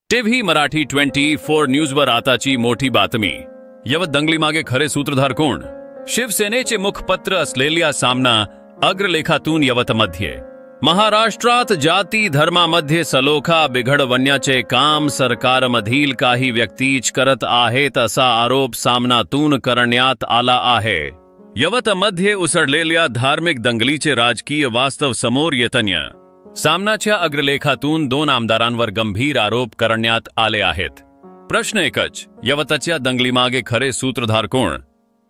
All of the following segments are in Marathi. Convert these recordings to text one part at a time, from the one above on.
टीव्ही मराठी 24 न्यूजवर आताची मोठी बातमी। यवत दंगलीमागे खरे सूत्रधार कोण? शिवसेनेचे मुखपत्र असलेल्या सामना अग्रलेखातून यवतमध्ये महाराष्ट्रात जाती धर्मामध्ये सलोखा बिघडवण्याचे काम सरकारमधील काही व्यक्तीच करत आहेत असा आरोप सामनातून करण्यात आला आहे। यवतमध्ये उसळलेल्या धार्मिक दंगलीचे राजकीय वास्तव समोर येताना सामनाच्या अग्रलेखातून दोन आमदारांवर गंभीर आरोप करण्यात आले आहेत। प्रश्न एकच, यवतच्या दंगलीमागे खरे सूत्रधार कोण?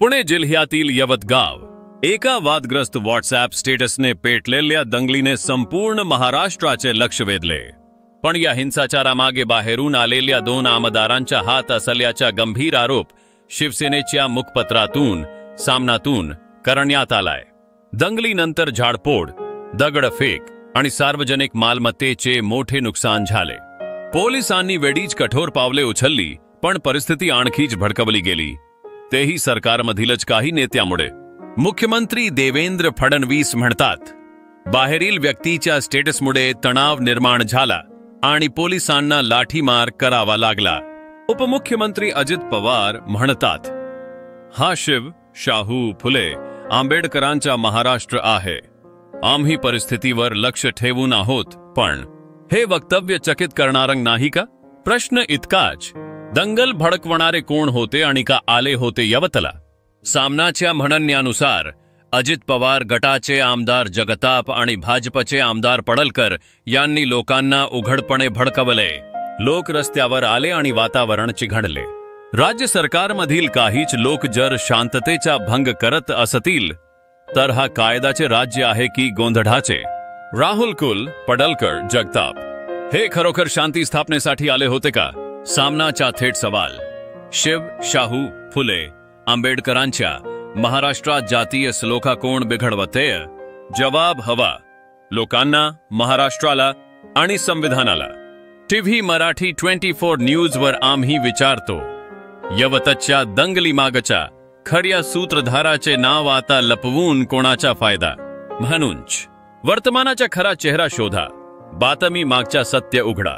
पुणे जिल्ह्यातील यवत गाव एका वादग्रस्त व्हॉट्सअप स्टेटसने पेटलेल्या दंगलीने संपूर्ण महाराष्ट्राचे लक्ष वेधले। पण या हिंसाचारामागे बाहेरून आलेल्या दोन आमदारांचा हात असल्याचा गंभीर आरोप शिवसेनेच्या मुखपत्रातून सामनातून करण्यात आलाय। दंगलीनंतर झाडपोड, दगडफेक आणि सार्वजनिक मालमत्तेचे मोठे नुकसान झाले। पोलिसांनी वेळीच कठोर पावले उचलली, पण परिस्थिती आणखीच भडकवली गेली, तेही सरकारमधीलच काही नेत्यामुळे। मुख्यमंत्री देवेंद्र फडणवीस म्हणतात, बाहेरील व्यक्तीच्या स्टेटसमुळे तणाव निर्माण झाला आणि पोलिसांना लाठीमार करावा लागला। उपमुख्यमंत्री अजित पवार म्हणतात, हा शिव, शाहू, फुले, आंबेडकरांचा महाराष्ट्र आहे। आम्ही परिस्थितीवर लक्ष ठेवून आहोत, पण हे वक्तव्य चकित करणारं नाही का? प्रश्न इतकाच, दंगल भडकवणारे कोण होते आणि का आले होते यवतला? सामनाच्या म्हणण्यानुसार अजित पवार गटाचे आमदार जगताप आणि भाजपचे आमदार पडळकर यांनी लोकांना उघडपणे भडकवले। लोक रस्त्यावर आले आणि वातावरण चिघळले। राज्य सरकारमधील काहीच लोक जर शांततेचा भंग करत असतील तर हा कायद्याचे राज्य आहे की गोंधळाचे? राहुल कुल, पडळकर, जगताप हे खरोखर शांती स्थापनेसाठी आले होते का? सामनाचा थेट सवाल, शिव, शाहू, फुले, आंबेडकरांच्या महाराष्ट्रात जातीय सलोखा कोण बिघडवते? जवाब हवा लोकांना, महाराष्ट्राला आणि संविधानाला। टीव्ही मराठी 24 न्यूजवर आम्ही विचारतो, यवतच्या दंगलीमागच्या खऱ्या सूत्रधाराचे नाव आता लपवून कोणाचा फायदा? म्हणूनच वर्तमानाचा खरा चेहरा शोधा, बातमी मागचा सत्य उघडा।